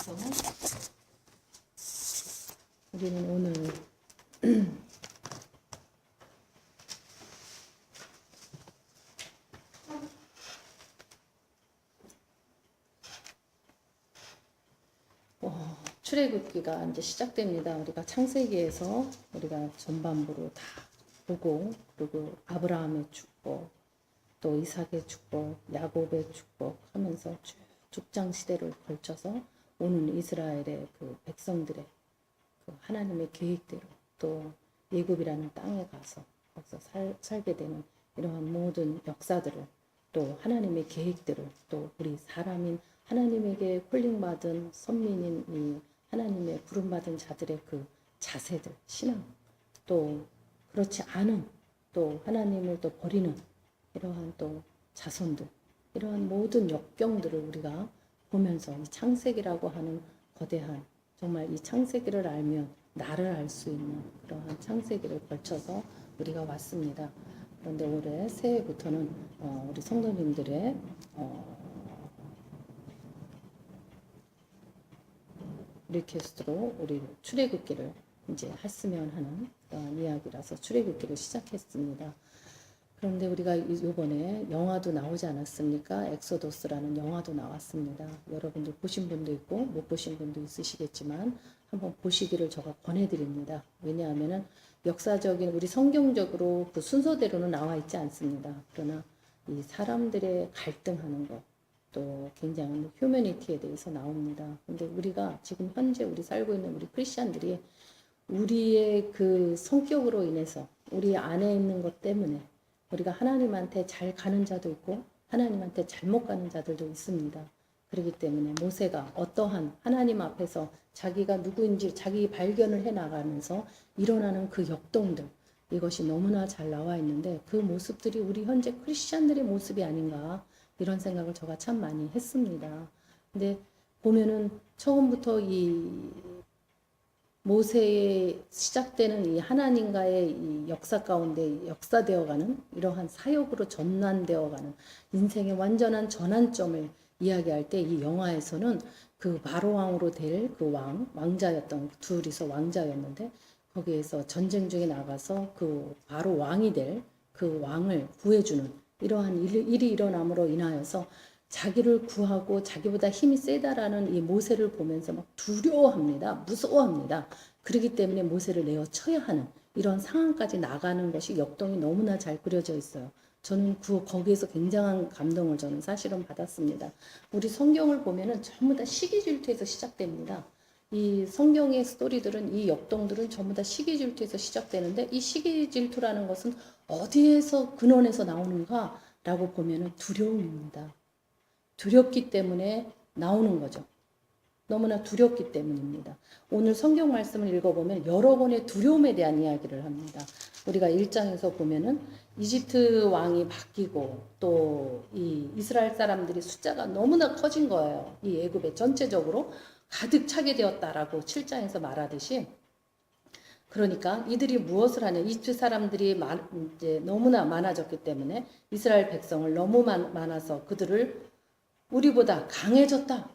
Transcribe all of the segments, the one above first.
그래서 우리는 오늘 출애굽기가 이제 시작됩니다. 우리가 창세기에서 우리가 전반부로 다 보고, 그리고 아브라함의 축복, 또 이삭의 축복, 야곱의 축복 하면서 쭉 죽장 시대를 걸쳐서 오는 이스라엘의 그 백성들의 그 하나님의 계획대로 또 예굽이라는 땅에 가서 거기서 살게 되는 이러한 모든 역사들을 또 하나님의 계획대로 또 우리 사람인 하나님에게 콜링받은 선민인 이 하나님의 부름받은 자들의 그 자세들, 신앙, 또 그렇지 않은 또 하나님을 또 버리는 이러한 또 자손들, 이러한 모든 역경들을 우리가 보면서 이 창세기라고 하는 거대한, 정말 이 창세기를 알면 나를 알 수 있는 그러한 창세기를 걸쳐서 우리가 왔습니다. 그런데 올해 새해부터는 우리 성도님들의 리퀘스트로 우리 출애굽기를 이제 했으면 하는 그런 이야기라서 출애굽기를 시작했습니다. 그런데 우리가 이번에 영화도 나오지 않았습니까? 엑소더스라는 영화도 나왔습니다. 여러분들 보신 분도 있고 못 보신 분도 있으시겠지만 한번 보시기를 제가 권해드립니다. 왜냐하면은 역사적인 우리 성경적으로 그 순서대로는 나와 있지 않습니다. 그러나 이 사람들의 갈등하는 것, 또 굉장히 휴머니티에 대해서 나옵니다. 근데 우리가 지금 현재 우리 살고 있는 우리 크리스찬들이 우리의 그 성격으로 인해서 우리 안에 있는 것 때문에 우리가 하나님한테 잘 가는 자도 있고 하나님한테 잘못 가는 자들도 있습니다. 그렇기 때문에 모세가 어떠한 하나님 앞에서 자기가 누구인지 자기 발견을 해나가면서 일어나는 그 역동들, 이것이 너무나 잘 나와 있는데 그 모습들이 우리 현재 크리스찬들의 모습이 아닌가, 이런 생각을 제가 참 많이 했습니다. 근데 보면은 처음부터 이 모세의 시작되는 이 하나님과의 이 역사 가운데 역사되어가는 이러한 사역으로 전환되어가는 인생의 완전한 전환점을 이야기할 때 이 영화에서는 그 바로 왕으로 될 그 왕자였던 둘이서 왕자였는데 거기에서 전쟁 중에 나가서 그 바로 왕이 될 그 왕을 구해주는 이러한 일이 일어남으로 인하여서 자기를 구하고 자기보다 힘이 세다라는 이 모세를 보면서 막 두려워합니다. 무서워합니다. 그렇기 때문에 모세를 내어 쳐야 하는 이런 상황까지 나가는 것이 역동이 너무나 잘 그려져 있어요. 저는 거기에서 굉장한 감동을 저는 사실은 받았습니다. 우리 성경을 보면은 전부 다 시기 질투에서 시작됩니다. 이 성경의 스토리들은, 이 역동들은 전부 다 시기 질투에서 시작되는데 이 시기 질투라는 것은 어디에서 근원에서 나오는가 라고 보면은 두려움입니다. 두렵기 때문에 나오는 거죠. 너무나 두렵기 때문입니다. 오늘 성경 말씀을 읽어보면 여러 번의 두려움에 대한 이야기를 합니다. 우리가 1장에서 보면은 이집트 왕이 바뀌고 또 이 이스라엘 사람들이 숫자가 너무나 커진 거예요. 이 애굽에 전체적으로 가득 차게 되었다라고 7장에서 말하듯이, 그러니까 이들이 무엇을 하냐, 이집트 사람들이 이제 너무나 많아졌기 때문에 이스라엘 백성을 너무 많아서 그들을 우리보다 강해졌다.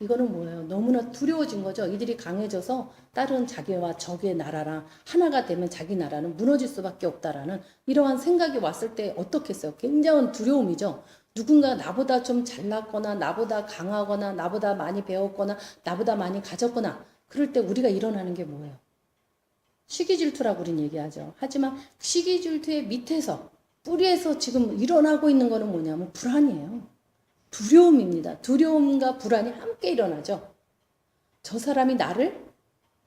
이거는 뭐예요? 너무나 두려워진 거죠. 이들이 강해져서 다른 자기와 적의 나라랑 하나가 되면 자기 나라는 무너질 수밖에 없다라는 이러한 생각이 왔을 때 어떻겠어요? 굉장한 두려움이죠. 누군가 나보다 좀 잘났거나 나보다 강하거나 나보다 많이 배웠거나 나보다 많이 가졌거나 그럴 때 우리가 일어나는 게 뭐예요? 시기질투라고 우린 얘기하죠. 하지만 시기질투의 밑에서 뿌리에서 지금 일어나고 있는 거는 뭐냐면 불안이에요. 두려움입니다. 두려움과 불안이 함께 일어나죠. 저 사람이 나를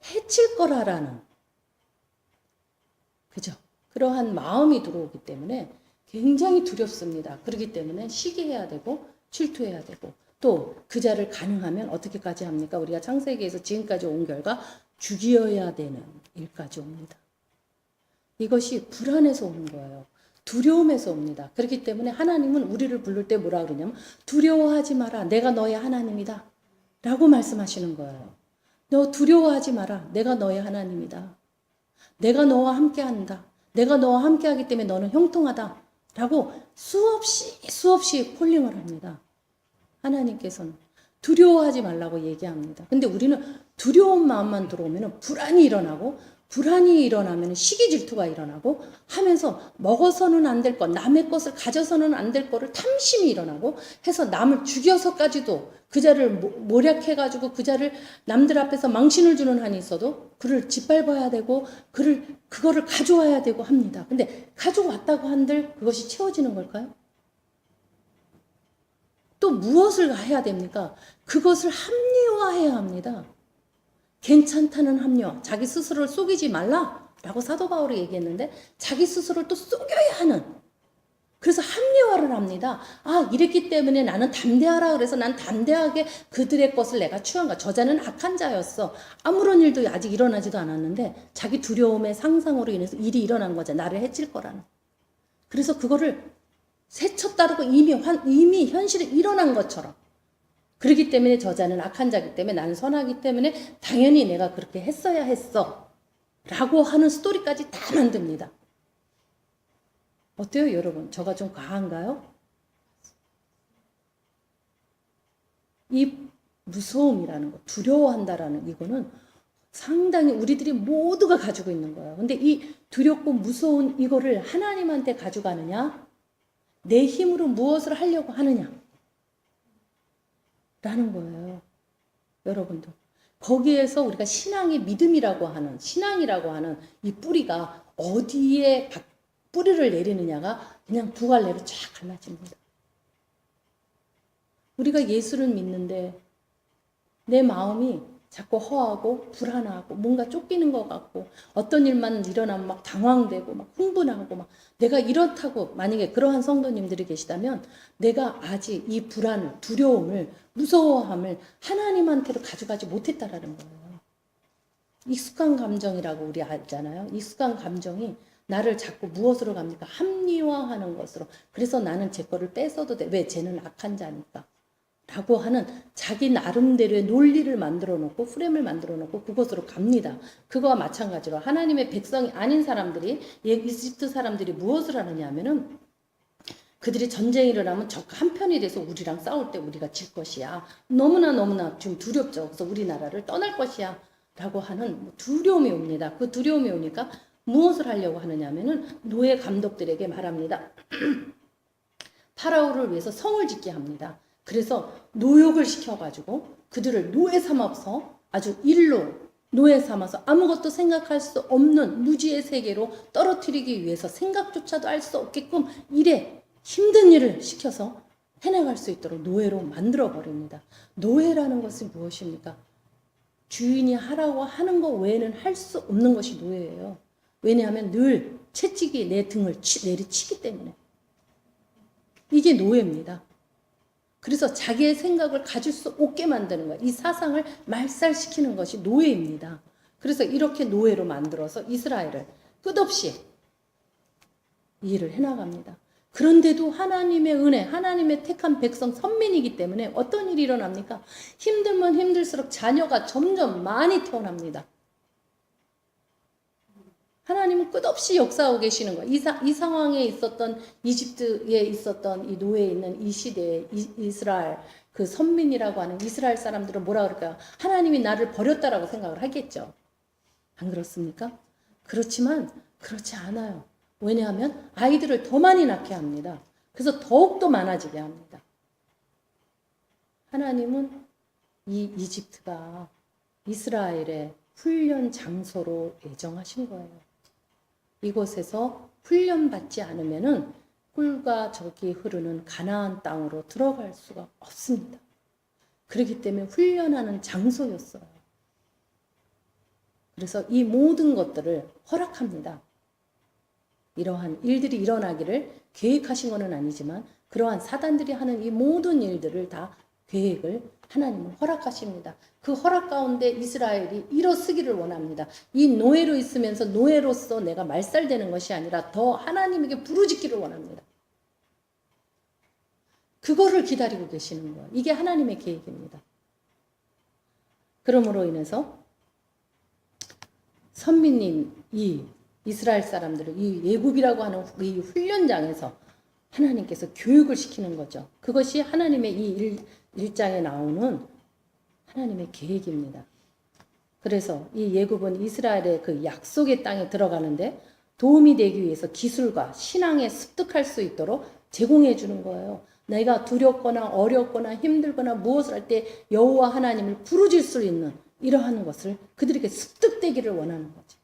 해칠 거라라는, 그죠? 그러한 마음이 들어오기 때문에 굉장히 두렵습니다. 그렇기 때문에 시기해야 되고 질투해야 되고 또 그 자를 가능하면 어떻게까지 합니까? 우리가 창세기에서 지금까지 온 결과 죽여야 되는 일까지 옵니다. 이것이 불안에서 오는 거예요. 두려움에서 옵니다. 그렇기 때문에 하나님은 우리를 부를 때 뭐라 그러냐면 두려워하지 마라. 내가 너의 하나님이다. 라고 말씀하시는 거예요. 너 두려워하지 마라. 내가 너의 하나님이다. 내가 너와 함께한다. 내가 너와 함께하기 때문에 너는 형통하다. 라고 수없이 콜링을 합니다. 하나님께서는. 두려워하지 말라고 얘기합니다. 근데 우리는 두려운 마음만 들어오면 불안이 일어나고, 불안이 일어나면 시기 질투가 일어나고 하면서 먹어서는 안 될 것, 남의 것을 가져서는 안 될 거를 탐심이 일어나고 해서 남을 죽여서까지도 그 자를 모략해가지고 그 자를 남들 앞에서 망신을 주는 한이 있어도 그를 짓밟아야 되고 그거를 가져와야 되고 합니다. 근데 가져왔다고 한들 그것이 채워지는 걸까요? 또 무엇을 해야 됩니까? 그것을 합리화해야 합니다. 괜찮다는 합리화. 자기 스스로를 속이지 말라라고 사도 바울이 얘기했는데 자기 스스로를 또 속여야 하는. 그래서 합리화를 합니다. 아, 이랬기 때문에 나는 담대하라 그래서 난 담대하게 그들의 것을 내가 취한가. 저자는 악한 자였어. 아무런 일도 아직 일어나지도 않았는데 자기 두려움의 상상으로 인해서 일이 일어난 거죠. 나를 해칠 거라는. 그래서 그거를 세쳐 따르고 이미 현실에 일어난 것처럼. 그렇기 때문에 저자는 악한 자기 때문에 나는 선하기 때문에 당연히 내가 그렇게 했어야 했어 라고 하는 스토리까지 다 만듭니다. 어때요 여러분? 저가 좀 과한가요? 이 무서움이라는 거, 두려워한다라는 이거는 상당히 우리들이 모두가 가지고 있는 거예요. 근데 이 두렵고 무서운 이거를 하나님한테 가져가느냐, 내 힘으로 무엇을 하려고 하느냐 라는 거예요. 여러분도 거기에서 우리가 신앙의 믿음이라고 하는, 신앙이라고 하는 이 뿌리가 어디에 뿌리를 내리느냐가 그냥 두 갈래로 쫙 갈라집니다. 우리가 예수를 믿는데 내 마음이 자꾸 허하고 불안하고 뭔가 쫓기는 것 같고 어떤 일만 일어나면 막 당황되고 막 흥분하고 막 내가 이렇다고, 만약에 그러한 성도님들이 계시다면 내가 아직 이 불안을, 두려움을, 무서워함을 하나님한테로 가져가지 못했다라는 거예요. 익숙한 감정이라고 우리 알잖아요. 익숙한 감정이 나를 자꾸 무엇으로 갑니까? 합리화하는 것으로. 그래서 나는 제 거를 뺏어도 돼. 왜? 쟤는 악한 자니까. 라고 하는 자기 나름대로의 논리를 만들어 놓고 프레임을 만들어 놓고 그것으로 갑니다. 그거와 마찬가지로 하나님의 백성이 아닌 사람들이, 이집트 사람들이 무엇을 하느냐 하면은 그들이 전쟁이 일어나면 적 한편이 돼서 우리랑 싸울 때 우리가 질 것이야. 너무나 좀 두렵죠. 그래서 우리나라를 떠날 것이야. 라고 하는 두려움이 옵니다. 그 두려움이 오니까 무엇을 하려고 하느냐 하면은 노예 감독들에게 말합니다. 파라오를 위해서 성을 짓게 합니다. 그래서 노역을 시켜가지고 그들을 노예 삼아서 아주 일로 노예 삼아서 아무것도 생각할 수 없는 무지의 세계로 떨어뜨리기 위해서 생각조차도 할 수 없게끔 힘든 일을 시켜서 해나갈 수 있도록 노예로 만들어버립니다. 노예라는 것은 무엇입니까? 주인이 하라고 하는 것 외에는 할 수 없는 것이 노예예요. 왜냐하면 늘 채찍이 내 등을 내리치기 때문에. 이게 노예입니다. 그래서 자기의 생각을 가질 수 없게 만드는 거예요. 이 사상을 말살시키는 것이 노예입니다. 그래서 이렇게 노예로 만들어서 이스라엘을 끝없이 이 일을 해나갑니다. 그런데도 하나님의 은혜, 하나님의 택한 백성, 선민이기 때문에 어떤 일이 일어납니까? 힘들면 힘들수록 자녀가 점점 많이 태어납니다. 하나님은 끝없이 역사하고 계시는 거예요. 이 상황에 있었던, 이집트에 있었던 이 노예에 있는 이 시대에 이스라엘, 그 선민이라고 하는 이스라엘 사람들은 뭐라 그럴까요? 하나님이 나를 버렸다라고 생각을 하겠죠. 안 그렇습니까? 그렇지만 그렇지 않아요. 왜냐하면 아이들을 더 많이 낳게 합니다. 그래서 더욱더 많아지게 합니다. 하나님은 이 이집트가 이스라엘의 훈련 장소로 예정하신 거예요. 이곳에서 훈련받지 않으면은 꿀과 적이 흐르는 가나안 땅으로 들어갈 수가 없습니다. 그렇기 때문에 훈련하는 장소였어요. 그래서 이 모든 것들을 허락합니다. 이러한 일들이 일어나기를 계획하신 것은 아니지만 그러한 사단들이 하는 이 모든 일들을 다 계획을 하나님은 허락하십니다. 그 허락 가운데 이스라엘이 일어서기를 원합니다. 이 노예로 있으면서 노예로서 내가 말살되는 것이 아니라 더 하나님에게 부르짖기를 원합니다. 그거를 기다리고 계시는 거예요. 이게 하나님의 계획입니다. 그러므로 인해서 선민인 이 이스라엘 사람들을 이 예굽이라고 하는 이 훈련장에서 하나님께서 교육을 시키는 거죠. 그것이 하나님의 이 1장에 나오는 하나님의 계획입니다. 그래서 이 예굽은 이스라엘의 그 약속의 땅에 들어가는데 도움이 되기 위해서 기술과 신앙에 습득할 수 있도록 제공해 주는 거예요. 내가 두렵거나 어렵거나 힘들거나 무엇을 할 때 여호와 하나님을 부르질 수 있는 이러한 것을 그들에게 습득되기를 원하는 거죠.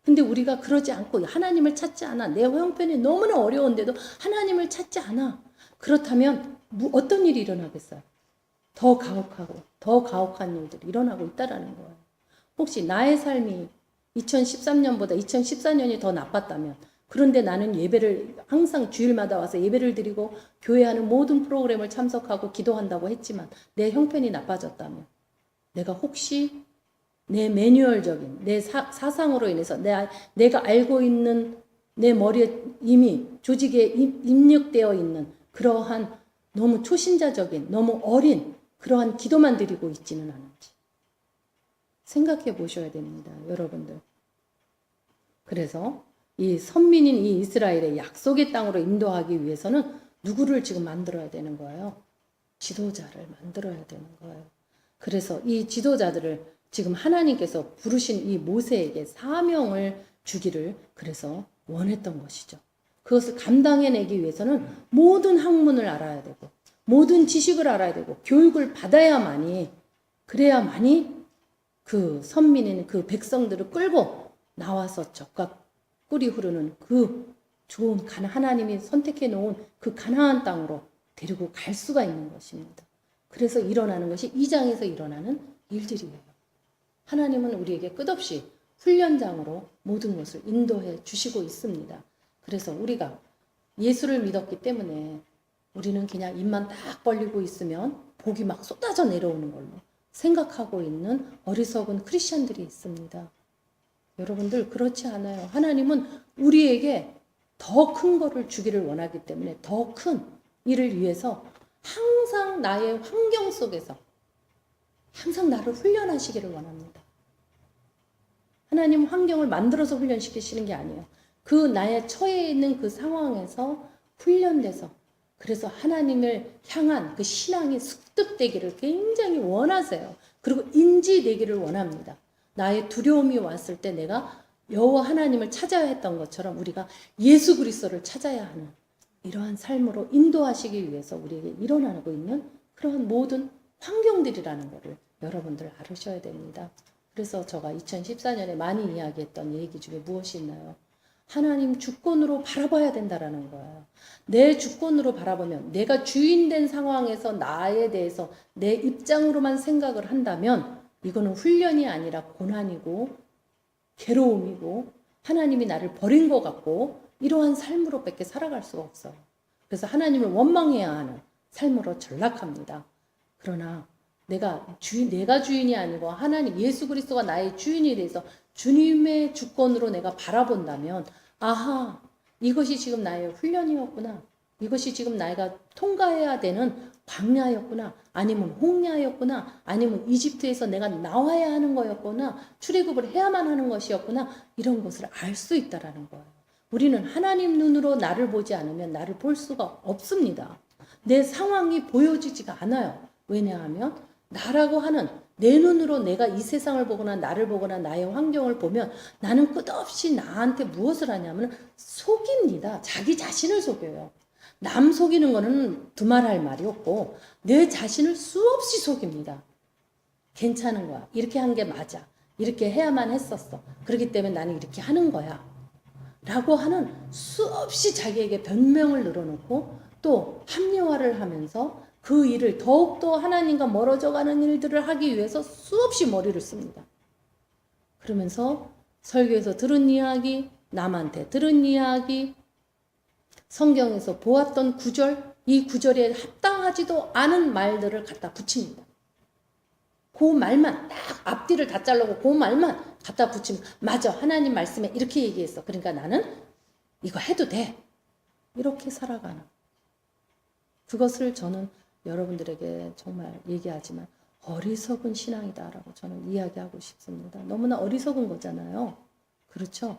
근데 우리가 그러지 않고 하나님을 찾지 않아. 내 형편이 너무나 어려운데도 하나님을 찾지 않아. 그렇다면 어떤 일이 일어나겠어요? 더 가혹하고 더 가혹한 일들이 일어나고 있다라는 거예요. 혹시 나의 삶이 2013년보다 2014년이 더 나빴다면, 그런데 나는 예배를 항상 주일마다 와서 예배를 드리고 교회 하는 모든 프로그램을 참석하고 기도한다고 했지만 내 형편이 나빠졌다면, 내가 혹시 내 매뉴얼적인 내 사상으로 인해서 내가 알고 있는 내 머리에 이미 조직에 입력되어 있는 그러한 너무 초신자적인 너무 어린 그러한 기도만 드리고 있지는 않은지 생각해 보셔야 됩니다, 여러분들. 그래서 이 선민인 이 이스라엘의 약속의 땅으로 인도하기 위해서는 누구를 지금 만들어야 되는 거예요? 지도자를 만들어야 되는 거예요. 그래서 이 지도자들을 지금 하나님께서 부르신 이 모세에게 사명을 주기를 그래서 원했던 것이죠. 그것을 감당해내기 위해서는 모든 학문을 알아야 되고 모든 지식을 알아야 되고 교육을 받아야만이, 그래야만이 그 선민인 그 백성들을 끌고 나와서 젖과 꿀이 흐르는 그 좋은 하나님이 선택해 놓은 그 가나안 땅으로 데리고 갈 수가 있는 것입니다. 그래서 일어나는 것이 이 장에서 일어나는 일들이에요. 하나님은 우리에게 끝없이 훈련장으로 모든 것을 인도해 주시고 있습니다. 그래서 우리가 예수를 믿었기 때문에 우리는 그냥 입만 딱 벌리고 있으면 복이 막 쏟아져 내려오는 걸로 생각하고 있는 어리석은 크리스천들이 있습니다. 여러분들 그렇지 않아요. 하나님은 우리에게 더 큰 거를 주기를 원하기 때문에 더 큰 일을 위해서 항상 나의 환경 속에서 항상 나를 훈련하시기를 원합니다. 하나님 환경을 만들어서 훈련시키시는 게 아니에요. 그 나의 처해 있는 그 상황에서 훈련돼서, 그래서 하나님을 향한 그 신앙이 습득되기를 굉장히 원하세요. 그리고 인지되기를 원합니다. 나의 두려움이 왔을 때 내가 여호와 하나님을 찾아야 했던 것처럼 우리가 예수 그리스도를 찾아야 하는 이러한 삶으로 인도하시기 위해서 우리에게 일어나고 있는 그러한 모든 환경들이라는 것을 여러분들 알으셔야 됩니다. 그래서 제가 2014년에 많이 이야기했던 얘기 중에 무엇이 있나요? 하나님 주권으로 바라봐야 된다라는 거예요. 내 주권으로 바라보면, 내가 주인된 상황에서 나에 대해서 내 입장으로만 생각을 한다면 이거는 훈련이 아니라 고난이고 괴로움이고 하나님이 나를 버린 것 같고 이러한 삶으로밖에 살아갈 수가 없어요. 그래서 하나님을 원망해야 하는 삶으로 전락합니다. 그러나 내가 주인이 아니고 하나님 예수 그리스도가 나의 주인이 돼서 주님의 주권으로 내가 바라본다면, 아하, 이것이 지금 나의 훈련이었구나. 이것이 지금 내가 통과해야 되는 광야였구나. 아니면 홍야였구나. 아니면 이집트에서 내가 나와야 하는 거였구나. 출애굽을 해야만 하는 것이었구나. 이런 것을 알 수 있다라는 거예요. 우리는 하나님 눈으로 나를 보지 않으면 나를 볼 수가 없습니다. 내 상황이 보여지지가 않아요. 왜냐하면 나라고 하는 내 눈으로 내가 이 세상을 보거나 나를 보거나 나의 환경을 보면 나는 끝없이 나한테 무엇을 하냐면 속입니다. 자기 자신을 속여요. 남 속이는 거는 두말할 말이 없고 내 자신을 수없이 속입니다. 괜찮은 거야. 이렇게 한 게 맞아. 이렇게 해야만 했었어. 그렇기 때문에 나는 이렇게 하는 거야. 라고 하는 수없이 자기에게 변명을 늘어놓고 또 합리화를 하면서 그 일을 더욱더 하나님과 멀어져가는 일들을 하기 위해서 수없이 머리를 씁니다. 그러면서 설교에서 들은 이야기, 남한테 들은 이야기, 성경에서 보았던 구절, 이 구절에 합당하지도 않은 말들을 갖다 붙입니다. 그 말만 딱 앞뒤를 다 자르고 그 말만 갖다 붙이면 맞아, 하나님 말씀에 이렇게 얘기했어. 그러니까 나는 이거 해도 돼. 이렇게 살아가는, 그것을 저는 여러분들에게 정말 얘기하지만 어리석은 신앙이다라고 저는 이야기하고 싶습니다. 너무나 어리석은 거잖아요. 그렇죠?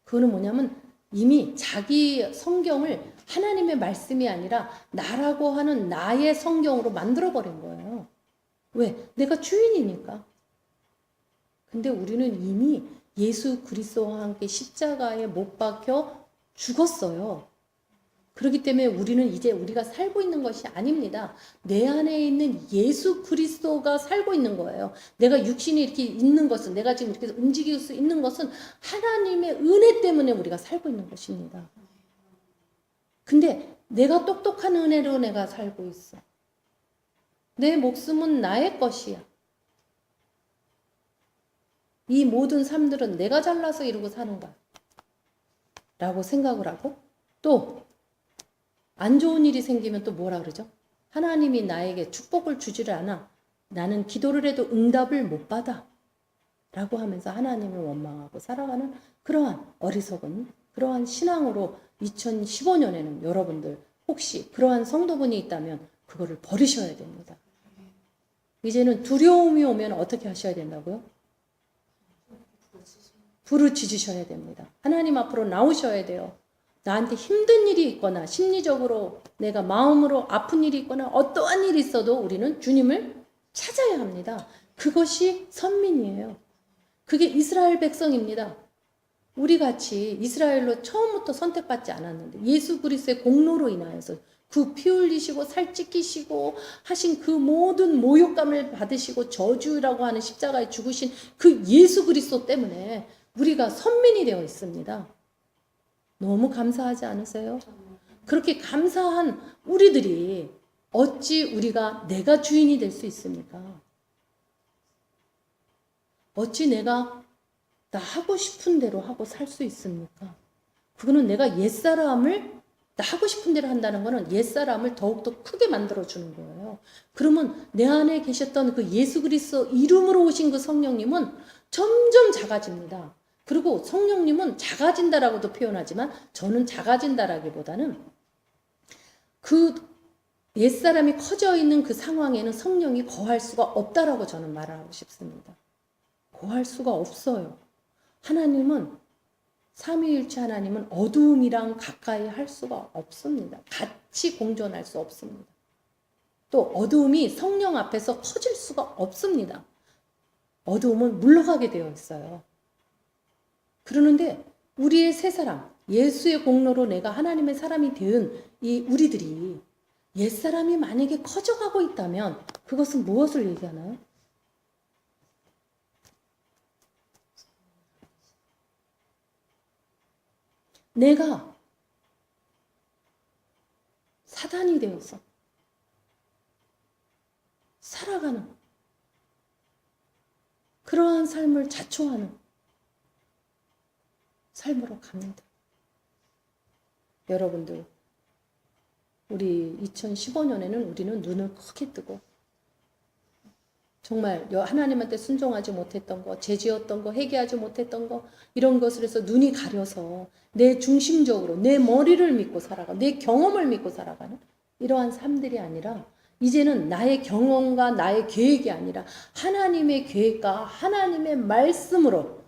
그거는 뭐냐면 이미 자기 성경을 하나님의 말씀이 아니라 나라고 하는 나의 성경으로 만들어버린 거예요. 왜? 내가 주인이니까. 근데 우리는 이미 예수 그리스도와 함께 십자가에 못 박혀 죽었어요. 그렇기 때문에 우리는 이제 우리가 살고 있는 것이 아닙니다. 내 안에 있는 예수 그리스도가 살고 있는 거예요. 내가 육신이 이렇게 있는 것은, 내가 지금 이렇게 움직일 수 있는 것은 하나님의 은혜 때문에 우리가 살고 있는 것입니다. 근데 내가 똑똑한 은혜로 내가 살고 있어. 내 목숨은 나의 것이야. 이 모든 삶들은 내가 잘나서 이러고 사는 거야 라고 생각을 하고, 또 안 좋은 일이 생기면 또 뭐라 그러죠? 하나님이 나에게 축복을 주지를 않아. 나는 기도를 해도 응답을 못 받아 라고 하면서 하나님을 원망하고 살아가는 그러한 어리석은 그러한 신앙으로 2015년에는 여러분들 혹시 그러한 성도분이 있다면 그거를 버리셔야 됩니다. 이제는 두려움이 오면 어떻게 하셔야 된다고요? 부르짖으셔야 됩니다. 하나님 앞으로 나오셔야 돼요. 나한테 힘든 일이 있거나 심리적으로 내가 마음으로 아픈 일이 있거나 어떠한 일이 있어도 우리는 주님을 찾아야 합니다. 그것이 선민이에요. 그게 이스라엘 백성입니다. 우리같이 이스라엘로 처음부터 선택받지 않았는데 예수 그리스도의 공로로 인하여서 그 피 흘리시고 살 찢기시고 하신 그 모든 모욕감을 받으시고 저주라고 하는 십자가에 죽으신 그 예수 그리스도 때문에 우리가 선민이 되어 있습니다. 너무 감사하지 않으세요? 그렇게 감사한 우리들이 어찌 우리가 내가 주인이 될 수 있습니까? 어찌 내가 나 하고 싶은 대로 하고 살 수 있습니까? 그거는 내가 옛사람을 나 하고 싶은 대로 한다는 거는 옛사람을 더욱더 크게 만들어주는 거예요. 그러면 내 안에 계셨던 그 예수 그리스도 이름으로 오신 그 성령님은 점점 작아집니다. 그리고 성령님은 작아진다라고도 표현하지만 저는 작아진다라기보다는 그 옛사람이 커져 있는 그 상황에는 성령이 거할 수가 없다라고 저는 말하고 싶습니다. 거할 수가 없어요. 하나님은 삼위일체 하나님은 어두움이랑 가까이 할 수가 없습니다. 같이 공존할 수 없습니다. 또 어두움이 성령 앞에서 커질 수가 없습니다. 어두움은 물러가게 되어 있어요. 그러는데 우리의 새 사람, 예수의 공로로 내가 하나님의 사람이 된 이 우리들이 옛사람이 만약에 커져가고 있다면 그것은 무엇을 얘기하나요? 내가 사단이 되어서 살아가는 그러한 삶을 자초하는 삶으로 갑니다. 여러분들, 우리 2015년에는 우리는 눈을 크게 뜨고 정말 하나님한테 순종하지 못했던 거, 죄지었던 거, 회개하지 못했던 거 이런 것을 해서 눈이 가려서 내 중심적으로 내 머리를 믿고 살아가, 내 경험을 믿고 살아가는 이러한 삶들이 아니라 이제는 나의 경험과 나의 계획이 아니라 하나님의 계획과 하나님의 말씀으로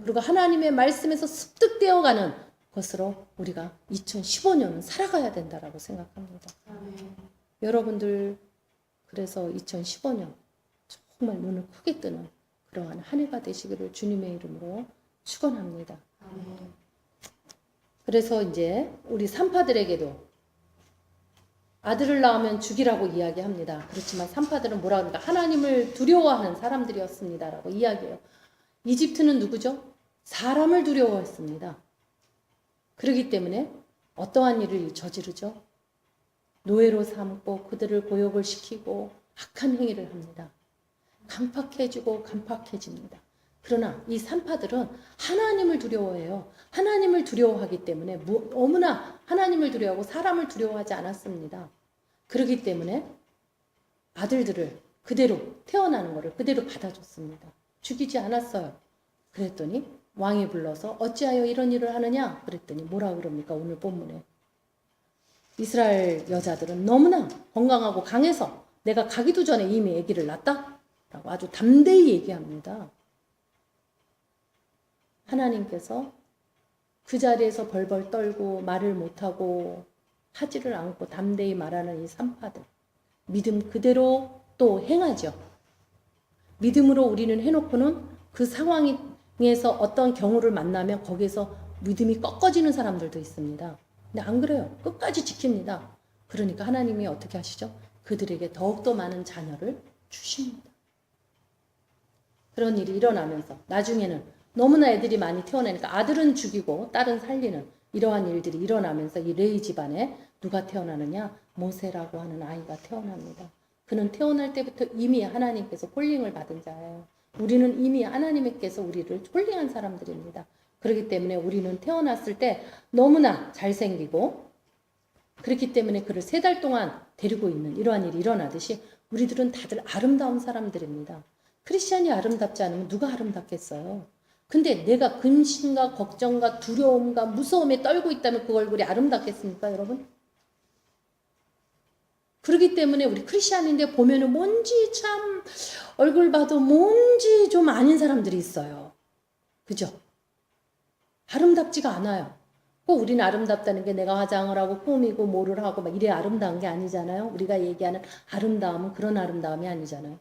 그리고 하나님의 말씀에서 습득되어가는 것으로 우리가 2015년은 살아가야 된다라고 생각합니다. 여러분들 그래서 2015년 정말 눈을 크게 뜨는 그러한 한 해가 되시기를 주님의 이름으로 축원합니다. 그래서 이제 우리 산파들에게도 아들을 낳으면 죽이라고 이야기합니다. 그렇지만 산파들은 뭐라 그러니까 하나님을 두려워하는 사람들이었습니다라고 이야기해요. 이집트는 누구죠? 사람을 두려워했습니다. 그렇기 때문에 어떠한 일을 저지르죠? 노예로 삼고 그들을 고역을 시키고 악한 행위를 합니다. 강팍해지고 강팍해집니다. 그러나 이 산파들은 하나님을 두려워해요. 하나님을 두려워하기 때문에 너무나 하나님을 두려워하고 사람을 두려워하지 않았습니다. 그렇기 때문에 아들들을 그대로 태어나는 것을 그대로 받아줬습니다. 죽이지 않았어요. 그랬더니 왕이 불러서 어찌하여 이런 일을 하느냐? 그랬더니 뭐라 그럽니까? 오늘 본문에 이스라엘 여자들은 너무나 건강하고 강해서 내가 가기도 전에 이미 아기를 낳았다? 라고 아주 담대히 얘기합니다. 하나님께서 그 자리에서 벌벌 떨고 말을 못하고 하지를 않고 담대히 말하는 이 산파들. 믿음 그대로 또 행하죠. 믿음으로 우리는 해놓고는 그 상황에서 어떤 경우를 만나면 거기에서 믿음이 꺾어지는 사람들도 있습니다. 근데 안 그래요. 끝까지 지킵니다. 그러니까 하나님이 어떻게 하시죠? 그들에게 더욱더 많은 자녀를 주십니다. 그런 일이 일어나면서 나중에는 너무나 애들이 많이 태어나니까 아들은 죽이고 딸은 살리는 이러한 일들이 일어나면서 이 레위 집안에 누가 태어나느냐? 모세라고 하는 아이가 태어납니다. 그는 태어날 때부터 이미 하나님께서 콜링을 받은 자예요. 우리는 이미 하나님께서 우리를 콜링한 사람들입니다. 그렇기 때문에 우리는 태어났을 때 너무나 잘생기고 그렇기 때문에 그를 3달 동안 데리고 있는 이러한 일이 일어나듯이 우리들은 다들 아름다운 사람들입니다. 크리스찬이 아름답지 않으면 누가 아름답겠어요? 근데 내가 근심과 걱정과 두려움과 무서움에 떨고 있다면 그 얼굴이 아름답겠습니까, 여러분? 그렇기 때문에 우리 크리스찬인데 보면은 뭔지 참 얼굴 봐도 뭔지 좀 아닌 사람들이 있어요. 그죠? 아름답지가 않아요. 꼭 우리는 아름답다는 게 내가 화장을 하고 꾸미고 뭐를 하고 막 이래 아름다운 게 아니잖아요. 우리가 얘기하는 아름다움은 그런 아름다움이 아니잖아요.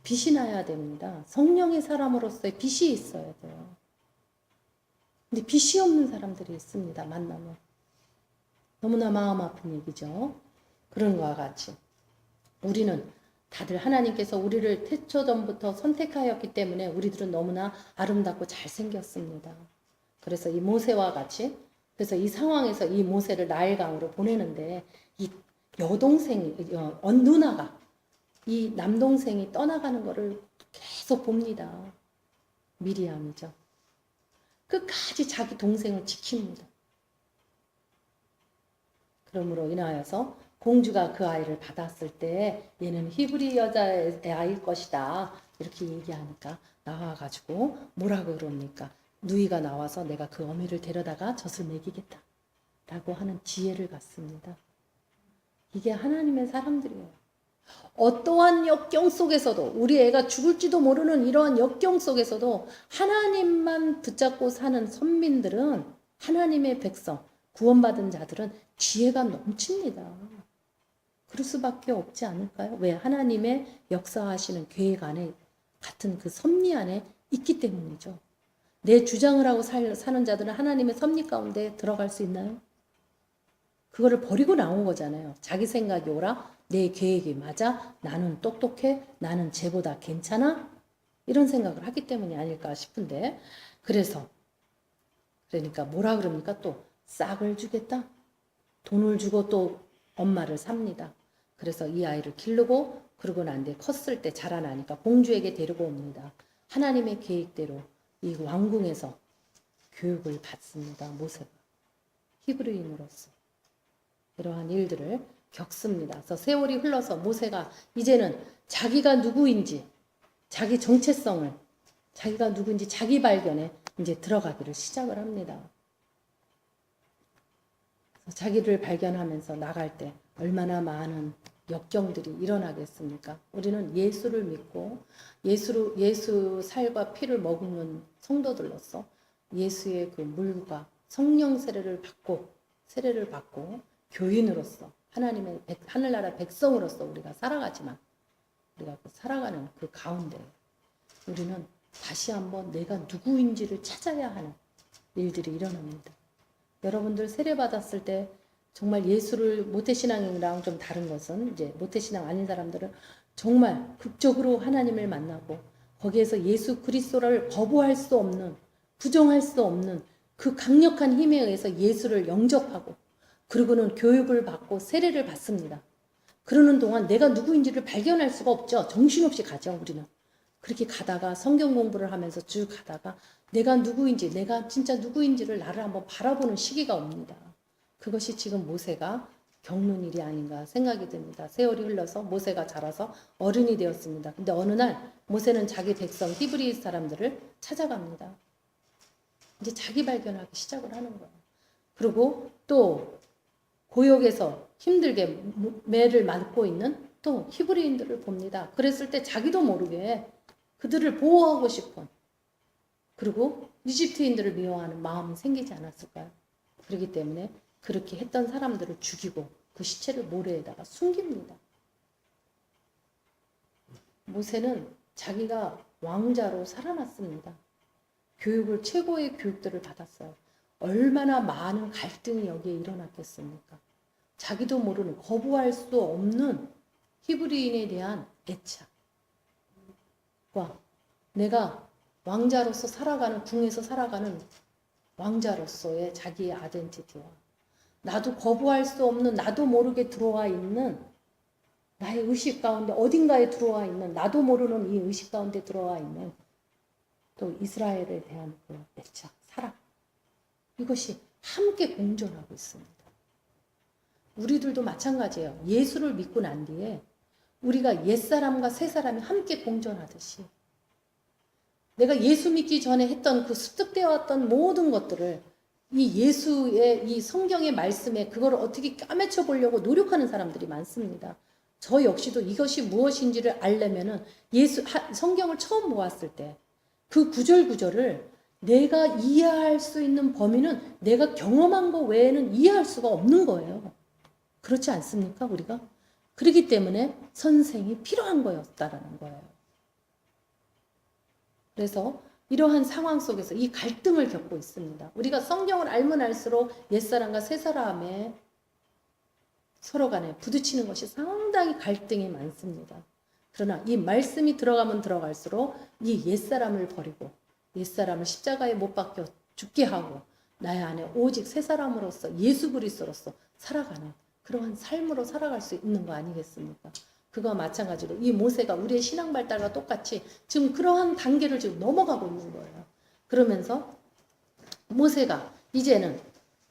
빛이 나야 됩니다. 성령의 사람으로서의 빛이 있어야 돼요. 근데 빛이 없는 사람들이 있습니다. 만나면. 너무나 마음 아픈 얘기죠. 그런 것과 같이 우리는 다들 하나님께서 우리를 태초전부터 선택하였기 때문에 우리들은 너무나 아름답고 잘생겼습니다. 그래서 이 모세와 같이 그래서 이 상황에서 이 모세를 나일강으로 보내는데 이 여동생이 누나가 이 남동생이 떠나가는 것을 계속 봅니다. 미리암이죠. 끝까지 자기 동생을 지킵니다. 그러므로 인하여서 공주가 그 아이를 받았을 때 얘는 히브리 여자의 아이일 것이다. 이렇게 얘기하니까 나와가지고 뭐라고 그럽니까? 누이가 나와서 내가 그 어미를 데려다가 젖을 먹이겠다. 라고 하는 지혜를 갖습니다. 이게 하나님의 사람들이에요. 어떠한 역경 속에서도 우리 애가 죽을지도 모르는 이러한 역경 속에서도 하나님만 붙잡고 사는 선민들은 하나님의 백성, 구원받은 자들은 지혜가 넘칩니다. 그럴 수밖에 없지 않을까요? 왜? 하나님의 역사하시는 계획 안에 같은 그 섭리 안에 있기 때문이죠. 내 주장을 하고 사는 자들은 하나님의 섭리 가운데 들어갈 수 있나요? 그거를 버리고 나온 거잖아요. 자기 생각이 오라. 내 계획이 맞아. 나는 똑똑해. 나는 쟤보다 괜찮아. 이런 생각을 하기 때문이 아닐까 싶은데 그래서 그러니까 뭐라 그럽니까? 또 싹을 주겠다. 돈을 주고 또 엄마를 삽니다. 그래서 이 아이를 기르고 그러고 난 뒤에 컸을 때 자라나니까 공주에게 데리고 옵니다. 하나님의 계획대로 이 왕궁에서 교육을 받습니다. 모세가. 히브리인으로서. 이러한 일들을 겪습니다. 그래서 세월이 흘러서 모세가 이제는 자기가 누구인지 자기 정체성을 자기가 누구인지 자기 발견에 이제 들어가기를 시작을 합니다. 자기를 발견하면서 나갈 때 얼마나 많은 역경들이 일어나겠습니까? 우리는 예수를 믿고 예수 살과 피를 머금는 성도들로서 예수의 그 물과 성령 세례를 받고 교인으로서 하나님의 하늘나라 백성으로서 우리가 살아가지만 우리가 살아가는 그 가운데 우리는 다시 한번 내가 누구인지를 찾아야 하는 일들이 일어납니다. 여러분들 세례 받았을 때 정말 예수를 모태신앙이랑 좀 다른 것은 이제 모태신앙 아닌 사람들은 정말 극적으로 하나님을 만나고 거기에서 예수 그리스도를 거부할 수 없는 부정할 수 없는 그 강력한 힘에 의해서 예수를 영접하고 그리고는 교육을 받고 세례를 받습니다. 그러는 동안 내가 누구인지를 발견할 수가 없죠. 정신없이 가죠, 우리는. 그렇게 가다가 성경 공부를 하면서 쭉 가다가 내가 누구인지, 내가 진짜 누구인지를 나를 한번 바라보는 시기가 옵니다. 그것이 지금 모세가 겪는 일이 아닌가 생각이 듭니다. 세월이 흘러서 모세가 자라서 어른이 되었습니다. 근데 어느 날 모세는 자기 백성 히브리 사람들을 찾아갑니다. 이제 자기 발견하기 시작을 하는 거예요. 그리고 또 고역에서 힘들게 매를 맞고 있는 또 히브리인들을 봅니다. 그랬을 때 자기도 모르게 그들을 보호하고 싶은 그리고 이집트인들을 미워하는 마음은 생기지 않았을까요? 그렇기 때문에 그렇게 했던 사람들을 죽이고 그 시체를 모래에다가 숨깁니다. 모세는 자기가 왕자로 살아났습니다. 교육을 최고의 교육들을 받았어요. 얼마나 많은 갈등이 여기에 일어났겠습니까? 자기도 모르는 거부할 수 없는 히브리인에 대한 애착과 내가 왕자로서 살아가는 궁에서 살아가는 왕자로서의 자기의 아이덴티티와 나도 거부할 수 없는 나도 모르게 들어와 있는 나의 의식 가운데 어딘가에 들어와 있는 나도 모르는 이 의식 가운데 들어와 있는 또 이스라엘에 대한 그 애착, 사랑 이것이 함께 공존하고 있습니다. 우리들도 마찬가지예요. 예수를 믿고 난 뒤에 우리가 옛사람과 새사람이 함께 공존하듯이 내가 예수 믿기 전에 했던 그 습득되어 왔던 모든 것들을 이 예수의 이 성경의 말씀에 그걸 어떻게 까매쳐 보려고 노력하는 사람들이 많습니다. 저 역시도 이것이 무엇인지를 알려면은 성경을 처음 보았을 때 그 구절구절을 내가 이해할 수 있는 범위는 내가 경험한 것 외에는 이해할 수가 없는 거예요. 그렇지 않습니까, 우리가? 그렇기 때문에 선생이 필요한 거였다라는 거예요. 그래서 이러한 상황 속에서 이 갈등을 겪고 있습니다. 우리가 성경을 알면 알수록 옛사람과 새사람의 서로 간에 부딪히는 것이 상당히 갈등이 많습니다. 그러나 이 말씀이 들어가면 들어갈수록 이 옛사람을 버리고 옛사람을 십자가에 못 박혀 죽게 하고 나의 안에 오직 새사람으로서 예수 그리스도로서 살아가는 그러한 삶으로 살아갈 수 있는 거 아니겠습니까? 그거와 마찬가지로 이 모세가 우리의 신앙 발달과 똑같이 지금 그러한 단계를 지금 넘어가고 있는 거예요. 그러면서 모세가 이제는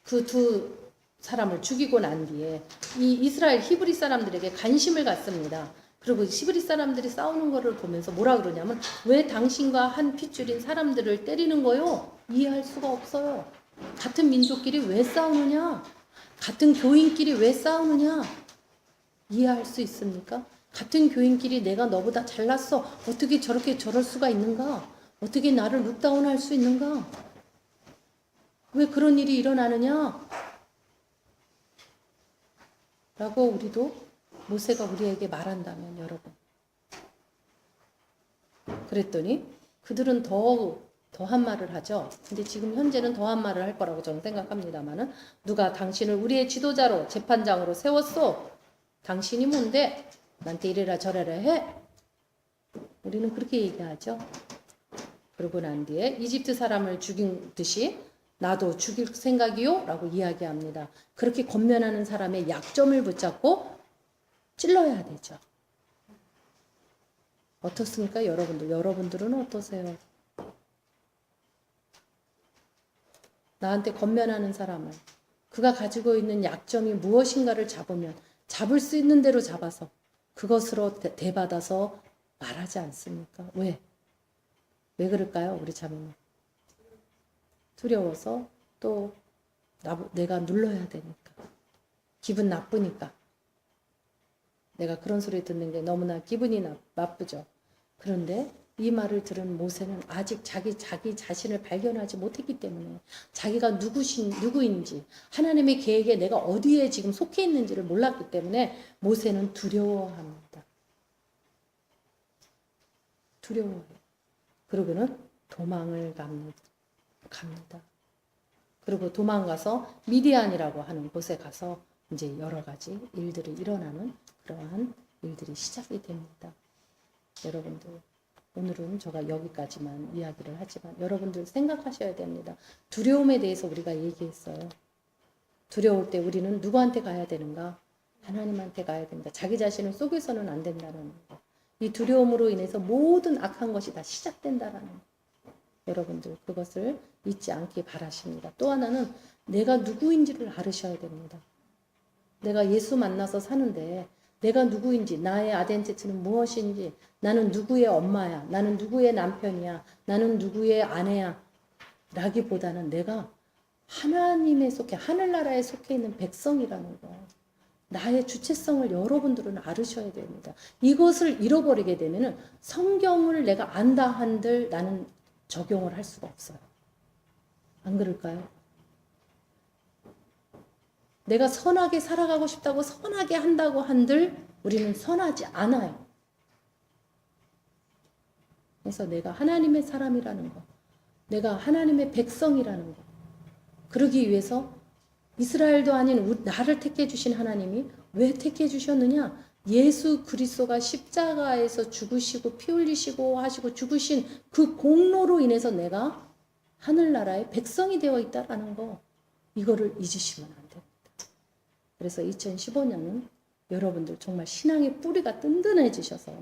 그 두 사람을 죽이고 난 뒤에 이 이스라엘 히브리 사람들에게 관심을 갖습니다. 그리고 히브리 사람들이 싸우는 거를 보면서 뭐라 그러냐면 왜 당신과 한 핏줄인 사람들을 때리는 거요? 이해할 수가 없어요. 같은 민족끼리 왜 싸우느냐? 같은 교인끼리 왜 싸우느냐? 이해할 수 있습니까? 같은 교인끼리 내가 너보다 잘났어. 어떻게 저렇게 저럴 수가 있는가? 어떻게 나를 룩다운할 수 있는가? 왜 그런 일이 일어나느냐? 라고 우리도 모세가 우리에게 말한다면 여러분. 그랬더니 그들은 더한 말을 하죠. 근데 지금 현재는 더한 말을 할 거라고 저는 생각합니다만은 누가 당신을 우리의 지도자로 재판장으로 세웠소? 당신이 뭔데? 나한테 이래라 저래라 해? 우리는 그렇게 얘기하죠. 그러고 난 뒤에 이집트 사람을 죽인 듯이 나도 죽일 생각이요? 라고 이야기합니다. 그렇게 권면하는 사람의 약점을 붙잡고 찔러야 되죠. 어떻습니까, 여러분들? 여러분들은 어떠세요? 나한테 권면하는 사람을 그가 가지고 있는 약점이 무엇인가를 잡으면 잡을 수 있는 대로 잡아서 그것으로 대받아서 말하지 않습니까? 왜? 왜 그럴까요? 우리 자매는 두려워서 또 내가 눌러야 되니까 기분 나쁘니까 내가 그런 소리 듣는 게 너무나 기분이 나쁘죠. 그런데 이 말을 들은 모세는 아직 자기 자신을 발견하지 못했기 때문에 자기가 누구인지 하나님의 계획에 내가 어디에 지금 속해 있는지를 몰랐기 때문에 모세는 두려워합니다. 두려워해요. 그러고는 도망을 갑니다. 그리고 도망가서 미디안이라고 하는 곳에 가서 이제 여러 가지 일들이 일어나는 그러한 일들이 시작이 됩니다. 여러분들 오늘은 제가 여기까지만 이야기를 하지만 여러분들 생각하셔야 됩니다. 두려움에 대해서 우리가 얘기했어요. 두려울 때 우리는 누구한테 가야 되는가? 하나님한테 가야 됩니다. 자기 자신을 속여서는 안 된다는 거. 이 두려움으로 인해서 모든 악한 것이 다 시작된다라는 거. 여러분들 그것을 잊지 않기 바라십니다. 또 하나는 내가 누구인지를 알으셔야 됩니다. 내가 예수 만나서 사는데 내가 누구인지, 나의 아이덴티티는 무엇인지, 나는 누구의 엄마야, 나는 누구의 남편이야, 나는 누구의 아내야 라기보다는 내가 하나님에 속해, 하늘나라에 속해 있는 백성이라는 거. 나의 주체성을 여러분들은 알으셔야 됩니다. 이것을 잃어버리게 되면은 성경을 내가 안다 한들 나는 적용을 할 수가 없어요. 안 그럴까요? 내가 선하게 살아가고 싶다고 선하게 한다고 한들 우리는 선하지 않아요. 그래서 내가 하나님의 사람이라는 거, 내가 하나님의 백성이라는 거, 그러기 위해서 이스라엘도 아닌 나를 택해 주신 하나님이 왜 택해 주셨느냐? 예수 그리스도가 십자가에서 죽으시고 피 흘리시고 하시고 죽으신 그 공로로 인해서 내가 하늘나라의 백성이 되어 있다라는 거, 이거를 잊으시면 안 됩니다. 그래서 2015년은 여러분들 정말 신앙의 뿌리가 든든해지셔서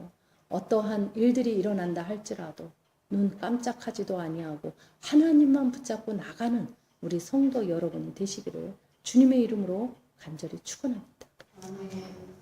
어떠한 일들이 일어난다 할지라도 눈 깜짝하지도 아니하고 하나님만 붙잡고 나가는 우리 성도 여러분이 되시기를 주님의 이름으로 간절히 축원합니다. 아멘.